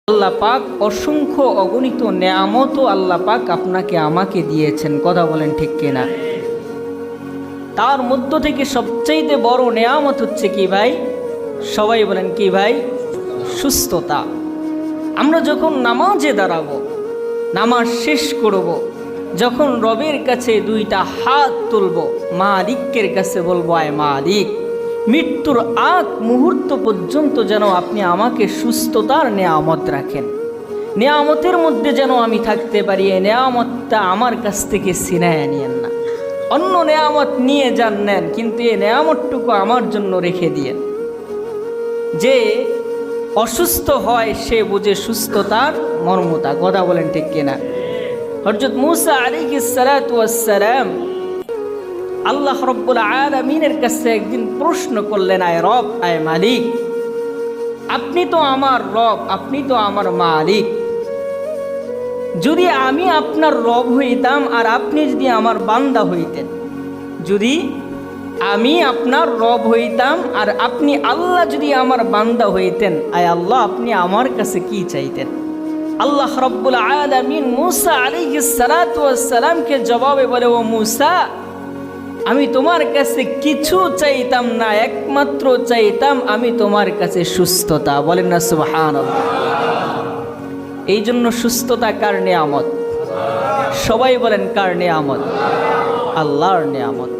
আল্লাহ পাক অসংখ্য অগণিত নেয়ামতও আল্লাহ পাক আপনাকে আমাকে দিয়েছেন, কথা বলেন ঠিক কিনা? তার মধ্য থেকে সবচাইতে বড় নেয়ামত হচ্ছে কি ভাই? সবাই বলেন কি ভাই? সুস্থতা। আমরা যখন নামাজে দাঁড়াবো, নামাজ শেষ করব, যখন রবের কাছে দুইটা হাত তুলব, মালিকের কাছে বলবো, আয় মালিক, মৃত্যুর আগ মুহূর্ত পর্যন্ত যেন আপনি আমাকে সুস্থতার নেয়ামত রাখেন, নেয়ামতের মধ্যে যেন আমি থাকতে পারি, এই নেয়ামতটা আমার কাছ থেকে ছিনায় নিয়েন না। অন্য নেয়ামত নিয়ে যান, নেন, কিন্তু এই নেয়ামতটুকু আমার জন্য রেখে দিয়েন। যে অসুস্থ হয় সে বুঝে সুস্থতার মর্মতা, কথা বলেন ঠিক কিনা? হযরত মূসা আলাইহিস সালাতু ওয়াস সালাম আল্লাহ রব্বুল আলামিনের কাছে একদিন প্রশ্ন করলেন, আয় রব, আয় মালিক, আপনি তো আমার রব, আপনি তো আমার মালিক, যদি আমি আপনার রব হইতাম আর আপনি যদি আমার বান্দা হইতেন, যদি আমি আপনার রব হইতাম আর আপনি আল্লাহ যদি আমার বান্দা হইতেন, আয় আল্লাহ, আপনি আমার কাছে কি চাইতেন? আল্লাহ রব্বুল আলামিন মূসা আলাইহিস সালাতু ওয়াস সালামকে জবাবে বলে, ও মূসা, আমি তোমার কাছে কিছু চাইতাম না, একমাত্র চাইতাম আমি তোমার কাছে সুস্থতা। বলেন না সুবহানাল্লাহ। এই জন্য সুস্থতা কার নেয়ামত? সবাই বলেন কার নেয়ামত? আল্লাহর নেয়ামত।